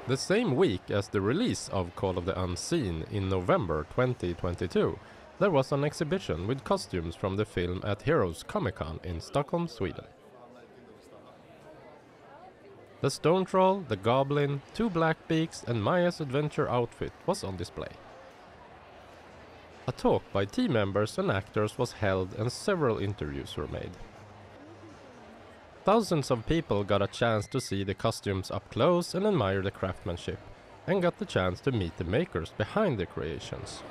The same week as the release of Call of the Unseen in November 2022, there was an exhibition with costumes from the film at Heroes Comic Con in Stockholm, Sweden. The Stone Troll, the Goblin, 2 Blackbeaks and Maya's adventure outfit was on display. A talk by team members and actors was held and several interviews were made. Thousands of people got a chance to see the costumes up close and admire the craftsmanship, and got the chance to meet the makers behind the creations.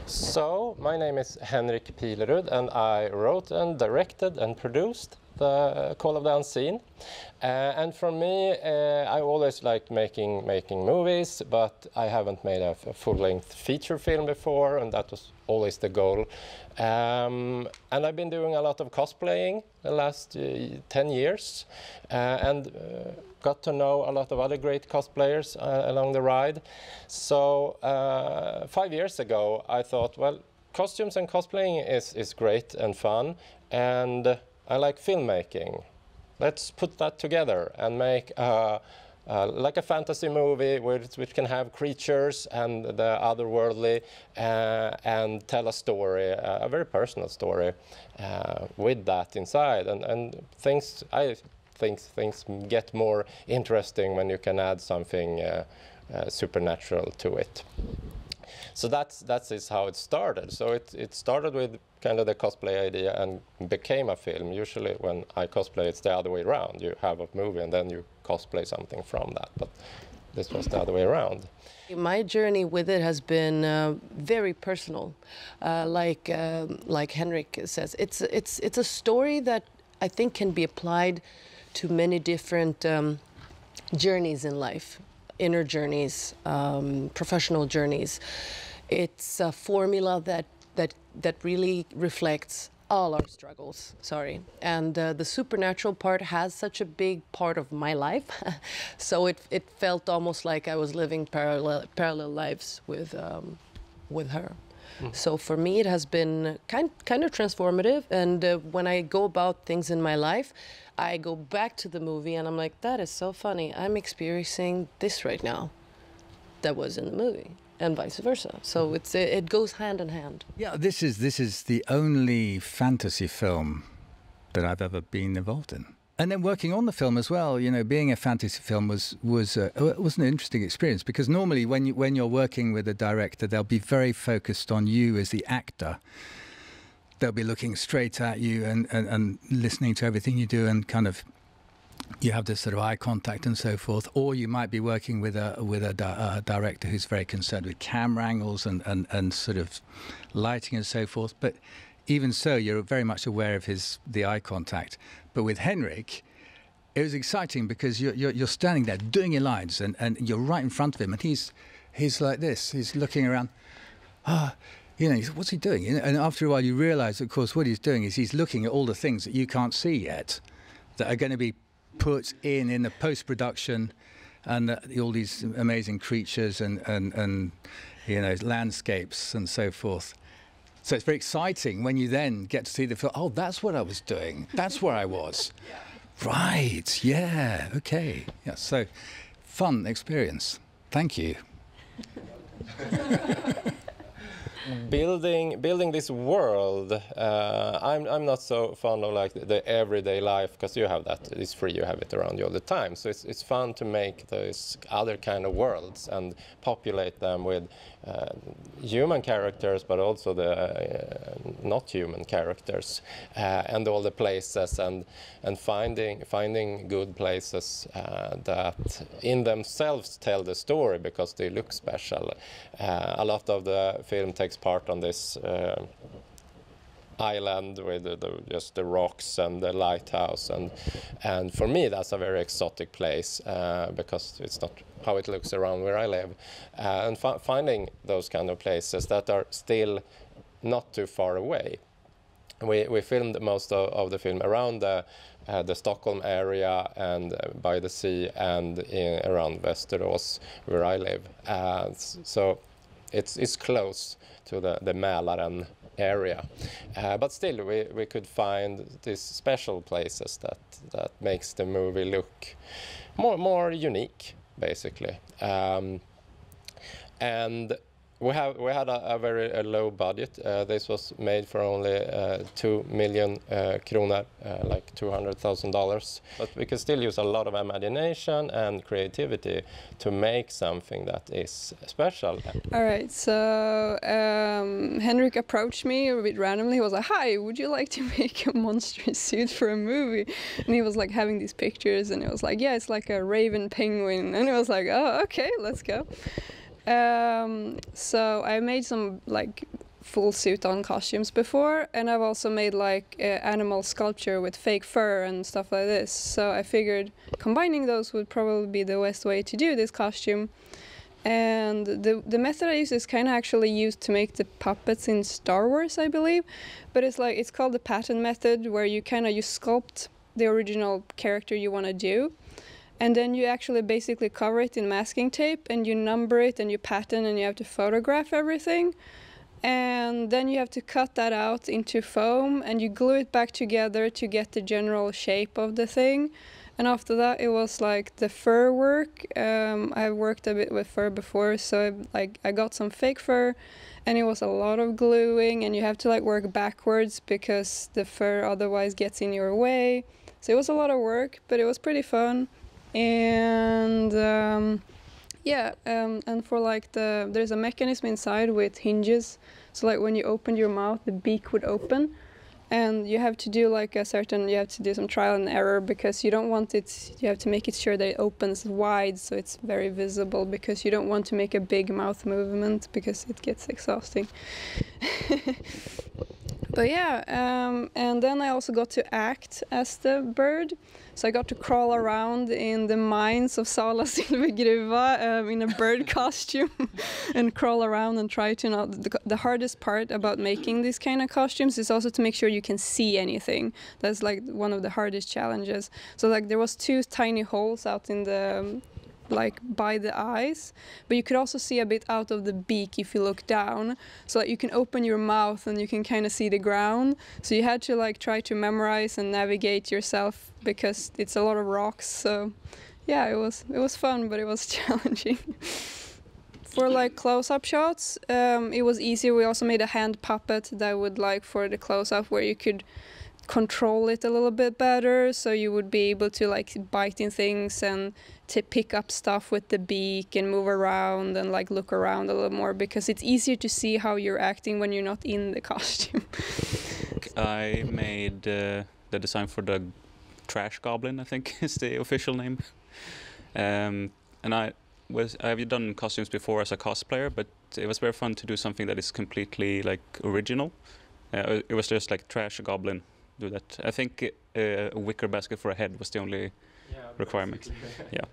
So, my name is Henrik Pilerud and I wrote and directed and produced the Call of the Unseen. And for me, I always liked making movies, but I haven't made a full-length feature film before, and that was always the goal. And I've been doing a lot of cosplaying the last 10 years, and got to know a lot of other great cosplayers along the ride. So 5 years ago, I thought, well, costumes and cosplaying is great and fun, and I like filmmaking. Let's put that together and make like a fantasy movie which can have creatures and the otherworldly, and tell a story, a very personal story with that inside. And I think things get more interesting when you can add something supernatural to it. So that is how it started. So it started with kind of the cosplay idea and became a film. Usually when I cosplay, it's the other way around. You have a movie and then you cosplay something from that. But this was the other way around. My journey with it has been very personal. Like Henrik says, it's a story that I think can be applied to many different journeys in life. Inner journeys, professional journeys. It's a formula that really reflects all our struggles. And the supernatural part has such a big part of my life, so it felt almost like I was living parallel lives with her. So for me, it has been kind of transformative. And when I go about things in my life, I go back to the movie and I'm like, that is so funny. I'm experiencing this right now that was in the movie, and vice versa. So it goes hand in hand. Yeah, this is the only fantasy film that I've ever been involved in. And then working on the film as well, you know, being a fantasy film was an interesting experience, because normally when you're working with a director, they'll be very focused on you as the actor. They'll be looking straight at you and listening to everything you do, and kind of you have this sort of eye contact and so forth. Or you might be working with a director who's very concerned with camera angles and sort of lighting and so forth. But even so, you're very much aware of the eye contact. But with Henrik, it was exciting because you're standing there doing your lines, and you're right in front of him, and he's like this. He's looking around. You know, what's he doing? And after a while, you realise, of course, what he's doing is he's looking at all the things that you can't see yet, that are going to be put in the post-production, and all these amazing creatures and you know, landscapes and so forth. So it's very exciting when you then get to see the film. Oh, that's what I was doing. That's where I was. Right. Yeah. Okay. Yeah. So fun experience. Thank you. Building this world, I'm not so fond of like the everyday life, because you have that, it's free, you have it around you all the time. So it's fun to make those other kind of worlds and populate them with human characters, but also the not human characters, and all the places, and finding good places that in themselves tell the story because they look special. A lot of the film takes part on this island with just the rocks and the lighthouse, and for me that's a very exotic place, because it's not how it looks around where I live, and finding those kind of places that are still not too far away. We filmed most of the film around the Stockholm area and by the sea, and around Västerås where I live, so it's close to the Mälaren area, but still we could find these special places that makes the movie look more unique, basically. And we had a very low budget. This was made for only 2 million kronor, like $200,000. But we can still use a lot of imagination and creativity to make something that is special. All right, so Henrik approached me a bit randomly. He was like, "Hi, would you like to make a monstrous suit for a movie?" And he was like having these pictures, and he was like, "Yeah, it's like a raven penguin." And it was like, "Oh, okay, let's go." So I made some like full suit on costumes before, and I've also made like animal sculpture with fake fur and stuff like this. So I figured combining those would probably be the best way to do this costume. And the method I use is kind of actually used to make the puppets in Star Wars, I believe. But it's called the pattern method, where you sculpt the original character you want to do. And then you actually basically cover it in masking tape, and you number it, and you pattern, and you have to photograph everything. And then you have to cut that out into foam, and you glue it back together to get the general shape of the thing. And after that, it was like the fur work. I've worked a bit with fur before, so I got some fake fur, and it was a lot of gluing, and you have to like work backwards because the fur otherwise gets in your way. So it was a lot of work, but it was pretty fun. And and for like there's a mechanism inside with hinges, so like when you open your mouth, the beak would open, and you have to do some trial and error, because you have to make it sure that it opens wide so it's very visible, because you don't want to make a big mouth movement because it gets exhausting. But yeah, and then I also got to act as the bird. So I got to crawl around in the mines of Sala Silvergruva in a bird costume and crawl around and try to the hardest part about making these kind of costumes is also to make sure you can see anything. That's like one of the hardest challenges. So like there was 2 tiny holes out in the like by the eyes, but you could also see a bit out of the beak if you look down, so that you can open your mouth and you can kind of see the ground. So you had to like try to memorize and navigate yourself, because it's a lot of rocks. So yeah, it was fun, but it was challenging. For like close-up shots, it was easier. We also made a hand puppet that would like for the close-up where you could control it a little bit better, so you would be able to like bite in things and to pick up stuff with the beak and move around and like look around a little more, because it's easier to see how you're acting when you're not in the costume. I made the design for the trash goblin, I think is the official name. And I've done costumes before as a cosplayer, but it was very fun to do something that is completely like original. It was just like trash goblin. Do that. I think a wicker basket for a head was the only requirement. Yeah.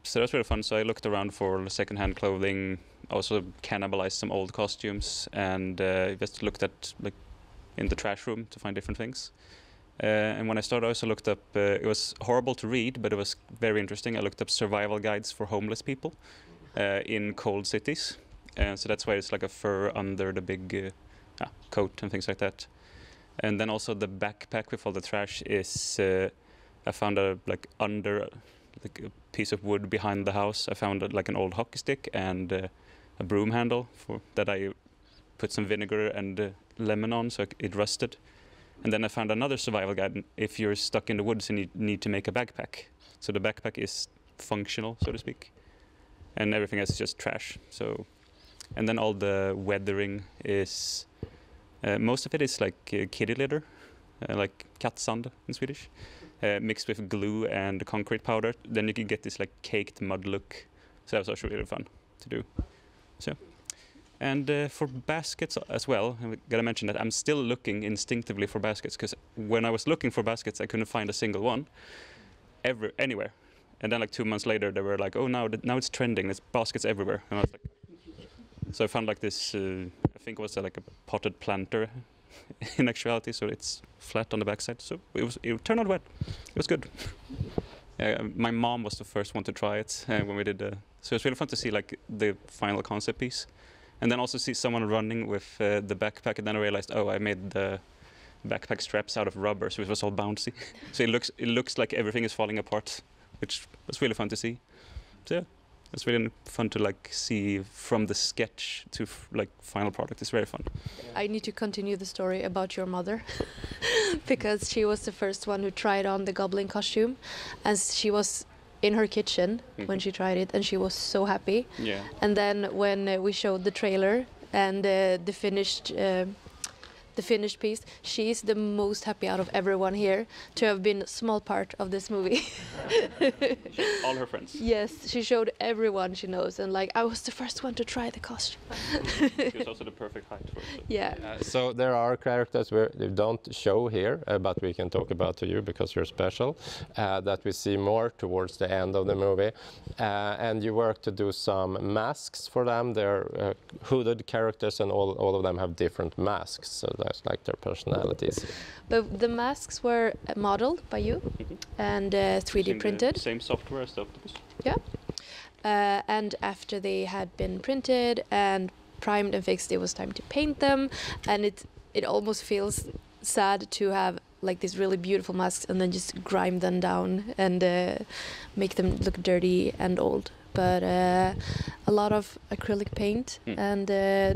So that was really fun. So I looked around for secondhand clothing, also cannibalized some old costumes, and just looked at like in the trash room to find different things. And when I started, I also looked up. It was horrible to read, but it was very interesting. I looked up survival guides for homeless people in cold cities, so that's why it's like a fur under the big coat and things like that. And then also the backpack with all the trash is, I found under like a piece of wood behind the house. I found like an old hockey stick and a broom handle that I put some vinegar and lemon on so it rusted. And then I found another survival guide if you're stuck in the woods and you need to make a backpack. So the backpack is functional, so to speak, and everything else is just trash. So, and then all the weathering is. Most of it is like kitty litter, like kattsand in Swedish, mixed with glue and concrete powder. Then you can get this like caked mud look. So that was also really fun to do. So, and for baskets as well, I gotta mention that I'm still looking instinctively for baskets, because when I was looking for baskets, I couldn't find a single one anywhere. And then like 2 months later, they were like, "Oh, now it's trending. There's baskets everywhere." And I was like. So I found like this, I think it was like a potted planter in actuality, so it's flat on the backside. So it turned out well. It was good. My mom was the first one to try it when we did. So it was really fun to see like the final concept piece, and then also see someone running with the backpack. And then I realized, oh, I made the backpack straps out of rubber, so it was all bouncy. So it looks like everything is falling apart, which was really fun to see. yeah, it's really fun to like see from the sketch to like final product. It's very fun. I need to continue the story about your mother because she was the first one who tried on the goblin costume, and she was in her kitchen when she tried it, and she was so happy. Yeah. And then when we showed the trailer and the finished piece, she's the most happy out of everyone here to have been a small part of this movie. All her friends. Yes, she showed everyone she knows, and like I was the first one to try the costume. She was also the perfect height for it. So. Yeah. So there are characters we don't show here, but we can talk about to you because you're special, that we see more towards the end of the movie. And you work to do some masks for them. They're hooded characters, and all of them have different masks. So that's like their personalities. But the masks were modeled by you and 3D printed. Same software as the Octopus. Yeah. And after they had been printed and primed and fixed, it was time to paint them. And it almost feels sad to have like these really beautiful masks and then just grime them down and make them look dirty and old. But a lot of acrylic paint and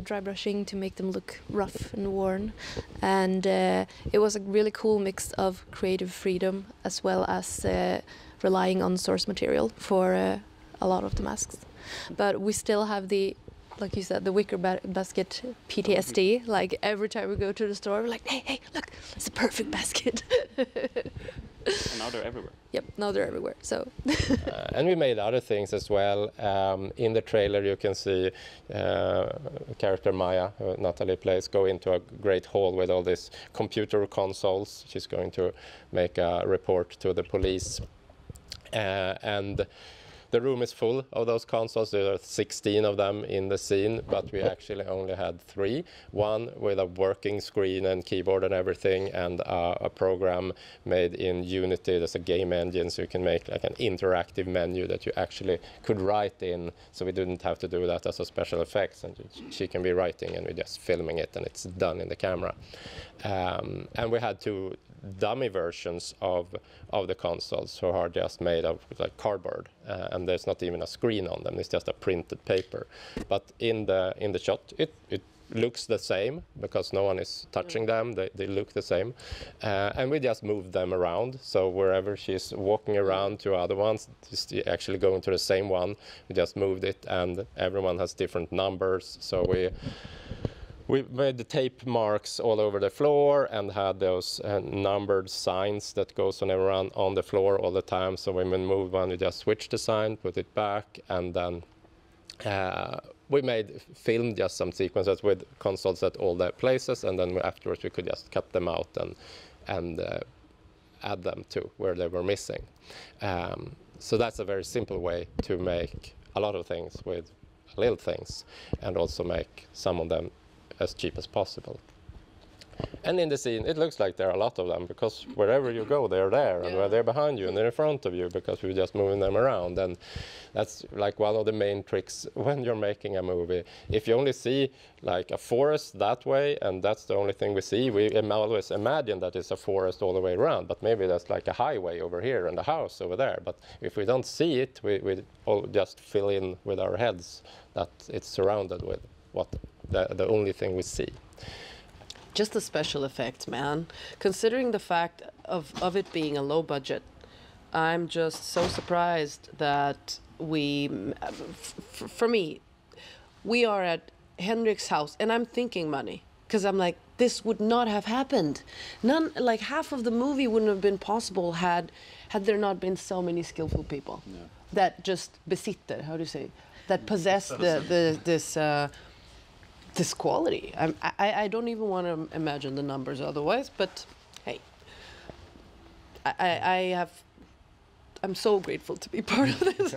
dry brushing to make them look rough and worn. And it was a really cool mix of creative freedom as well as relying on source material for a lot of the masks. But we still have the, like you said, the wicker basket PTSD. Like every time we go to the store, we're like, hey, look, it's a perfect basket. And now they're everywhere. Yep, now they're everywhere. So. And we made other things as well. In the trailer, you can see character Maya, who Natalie plays, go into a great hall with all these computer consoles. She's going to make a report to the police. And the room is full of those consoles. There are 16 of them in the scene, but we actually only had 3. One with a working screen and keyboard and everything, and a program made in Unity. There's a game engine, so you can make like an interactive menu that you actually could write in, so we didn't have to do that as a special effects, and she can be writing and we're just filming it and it's done in the camera. And we had 2 dummy versions of the consoles who are just made of like cardboard, and there's not even a screen on them. It's just a printed paper. But in the shot, it looks the same because no one is touching them. They look the same, and we just moved them around. So wherever she's walking around to other ones, just actually going to the same one. We just moved it, and everyone has different numbers. So we made the tape marks all over the floor and had those numbered signs that goes on the floor all the time. So when we move one, we just switch the sign, put it back, and then we filmed just some sequences with consoles at all the places, and then afterwards we could just cut them out and add them to where they were missing. So that's a very simple way to make a lot of things with little things, and also make some of them as cheap as possible. And in the scene, it looks like there are a lot of them, because wherever you go, they're there, and they're behind you, and they're in front of you, because we're just moving them around. And that's like one of the main tricks when you're making a movie. If you only see like a forest that way, and that's the only thing we see, we always imagine that it's a forest all the way around, but maybe that's like a highway over here and a house over there. But if we don't see it, we all just fill in with our heads that it's surrounded with the only thing we see. Just the special effects, man. Considering the fact of it being a low budget, I'm just so surprised that for me, we are at Henrik's house, and I'm thinking money, because I'm like, this would not have happened. Like half of the movie wouldn't have been possible had there not been so many skillful people that just besitter, how do you say, that possess this quality. I don't even want to imagine the numbers otherwise, but hey, I'm so grateful to be part of this.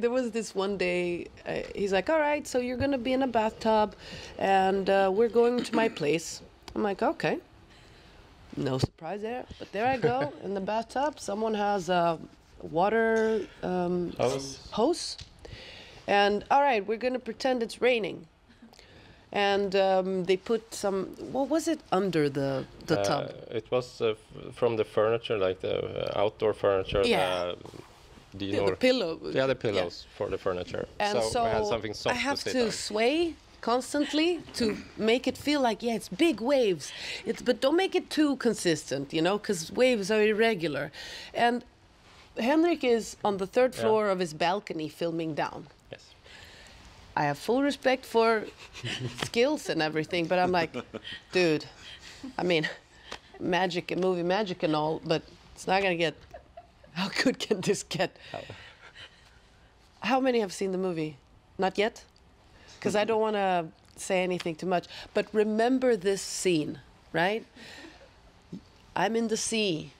There was this one day, he's like, all right, so you're going to be in a bathtub, and we're going to my place. I'm like, okay. No surprise there, but there I go in the bathtub. Someone has a water hose. And all right, we're going to pretend it's raining. And they put some, what was it under the tub? It was from the furniture, like the outdoor furniture. Yeah. the pillow. Yeah, the pillows for the furniture. And so we had something soft I have sit to on. sway constantly to make it feel like, yeah, it's big waves. But don't make it too consistent, you know, because waves are irregular. And Henrik is on the third floor of his balcony filming down. Yes. I have full respect for skills and everything, but I'm like, dude, I mean, movie magic and all, but it's not gonna get. How good can this get? How many have seen the movie? Not yet, because I don't want to say anything too much. But remember this scene, right? I'm in the sea,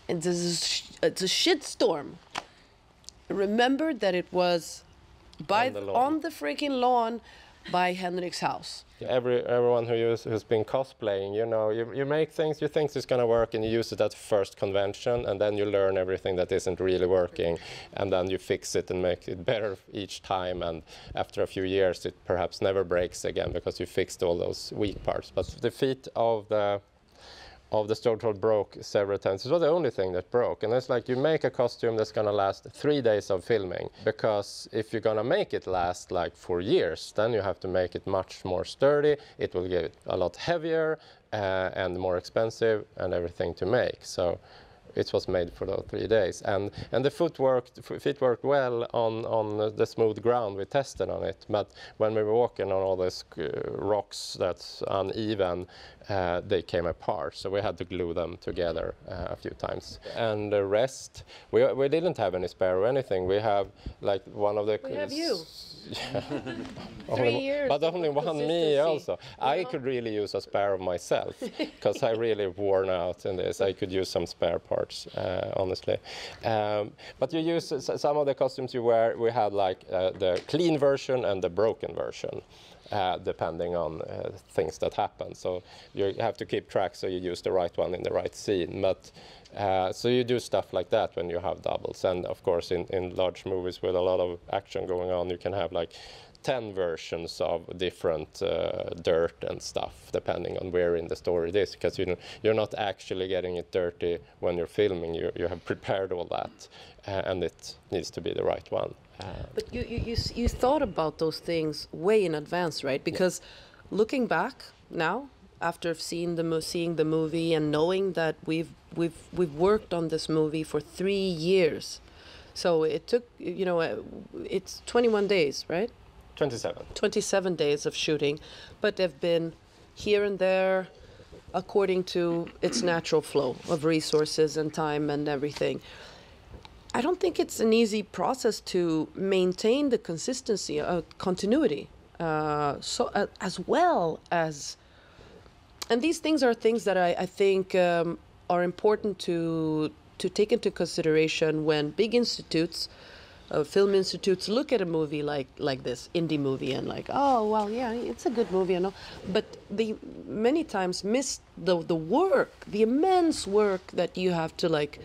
and it's a shitstorm. Remember that it was on the freaking lawn by Henrik's house. Everyone who's been cosplaying, you know, you make things, you think it's gonna work, and you use it at first convention, and then you learn everything that isn't really working, and then you fix it and make it better each time, and after a few years it perhaps never breaks again because you fixed all those weak parts. But the feet of the stone troll broke several times. It was the only thing that broke. And it's like you make a costume that's going to last 3 days of filming, because if you're going to make it last like for years, then you have to make it much more sturdy. It will get a lot heavier and more expensive and everything to make. So it was made for those 3 days. And the feet worked well on the smooth ground. We tested on it. But when we were walking on all these rocks that's uneven, they came apart. So we had to glue them together a few times. And the rest, we didn't have any spare or anything. We have like one of the... We have you. Yeah. 3 years. But only one me also. I could really use a spare of myself because I really worn out in this. I could use some spare parts, honestly. But you use some of the costumes you wear. We had like the clean version and the broken version, depending on things that happen. So you have to keep track so you use the right one in the right scene. But so you do stuff like that when you have doubles. And of course, in large movies with a lot of action going on, you can have like 10 versions of different dirt and stuff, depending on where in the story it is, because you're not actually getting it dirty when you're filming. You have prepared all that, and it needs to be the right one. But you thought about those things way in advance, right? Because looking back now, after seeing the movie and knowing that we've worked on this movie for 3 years, so it took, you know, it's 21 days, right? 27 days of shooting, but they've been here and there according to its natural flow of resources and time and everything. I don't think it's an easy process to maintain the consistency, continuity, as well as... And these things are things that I think are important to take into consideration when big institutes, film institutes, look at a movie like this indie movie and like, oh well, yeah, it's a good movie and all, but they many times miss the work, the immense work that you have to like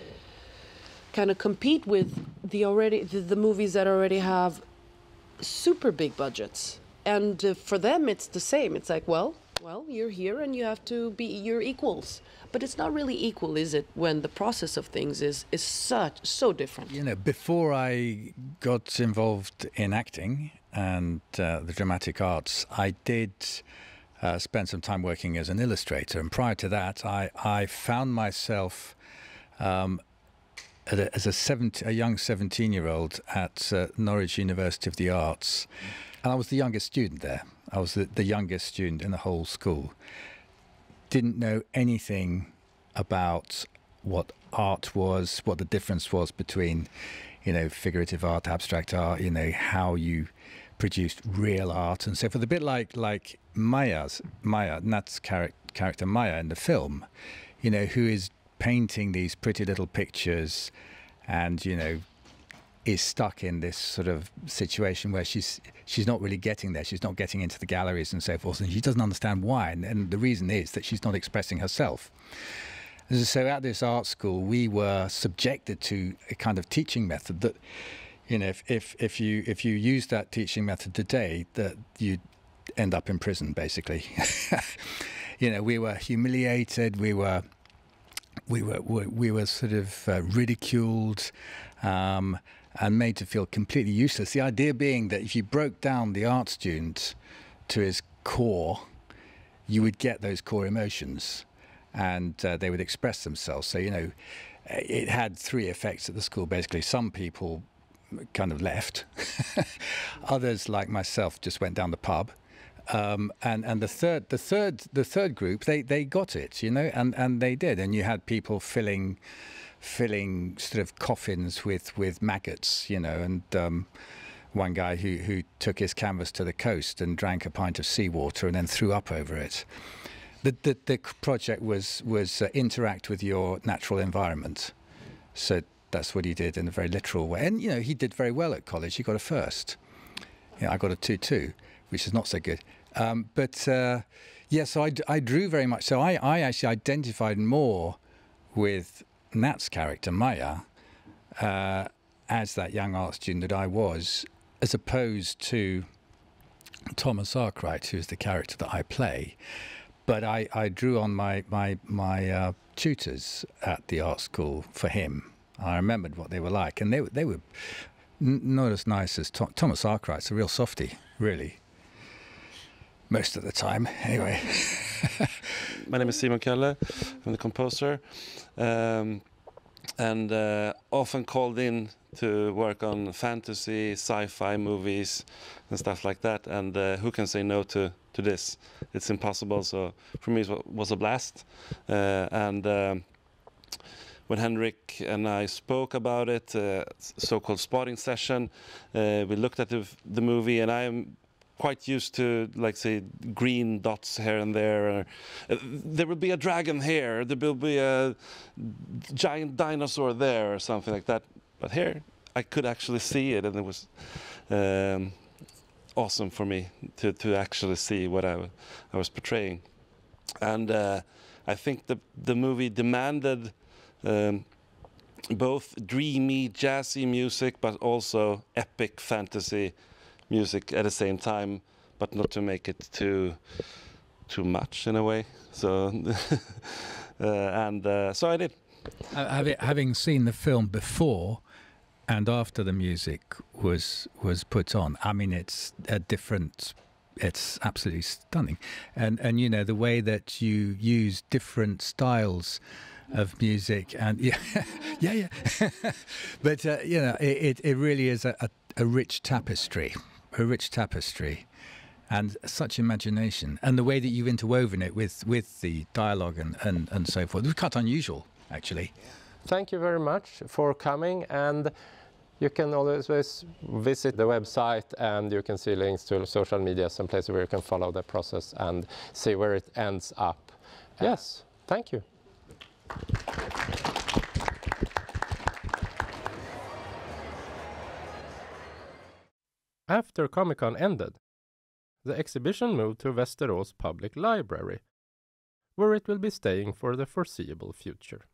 kind of compete with the movies that already have super big budgets, and for them it's the same. It's like, well, you're here and you have to be your equals. But it's not really equal, is it, when the process of things is so different? You know, before I got involved in acting and the dramatic arts, I did spend some time working as an illustrator. And prior to that, I found myself as a young 17-year-old at Norwich University of the Arts. And I was the youngest student there. I was the youngest student in the whole school. Didn't know anything about what art was, what the difference was between, you know, figurative art, abstract art, you know, how you produced real art and so forth. A bit like Maya, Nat's character Maya in the film, you know, who is painting these pretty little pictures and, you know, is stuck in this sort of situation where she's not really getting there. She's not getting into the galleries and so forth, and she doesn't understand why. And the reason is that she's not expressing herself. So at this art school, we were subjected to a kind of teaching method that, you know, if you use that teaching method today, that you end up in prison, basically. You know, we were humiliated. We were we were sort of ridiculed and made to feel completely useless. The idea being that if you broke down the art student to his core, you would get those core emotions, and they would express themselves. So, you know, it had three effects at the school, basically. Some people kind of left. Others, like myself, just went down the pub. And the third group, they got it, you know, and they did. And you had people filling sort of coffins with maggots, you know, and one guy who took his canvas to the coast and drank a pint of seawater and then threw up over it. The project was interact with your natural environment. So that's what he did in a very literal way. And, you know, he did very well at college. He got a first. Yeah, I got a 2-2, which is not so good. Yeah, so I drew very much. So I actually identified more with Nat's character, Maya, as that young art student that I was, as opposed to Thomas Arkwright, who's the character that I play. But I drew on my tutors at the art school for him. I remembered what they were like, and they were not as nice as Thomas Arkwright's a real softie, really. Most of the time, anyway. My name is Simon Kölle. I'm the composer, and often called in to work on fantasy, sci-fi movies and stuff like that. And who can say no to this? It's impossible. So for me, it was a blast. When Henrik and I spoke about it, so-called spotting session, we looked at the movie, and I'm quite used to, like, say, green dots here and there. There will be a dragon here, there will be a giant dinosaur there, or something like that. But here, I could actually see it, and it was awesome for me to actually see what I was portraying. And I think the movie demanded both dreamy, jazzy music, but also epic fantasy music at the same time, but not to make it too much in a way. So so I did. Having seen the film before and after the music was put on, I mean, it's absolutely stunning, and you know, the way that you use different styles of music, and yeah. But you know, it really is a rich tapestry. A rich tapestry, and such imagination, and the way that you've interwoven it with the dialogue and so forth. It was quite unusual, actually. Thank you very much for coming, and you can always visit the website, and you can see links to social media, some places where you can follow the process and see where it ends up. Yes, thank you. After Comic Con ended, the exhibition moved to Västerås Public Library, where it will be staying for the foreseeable future.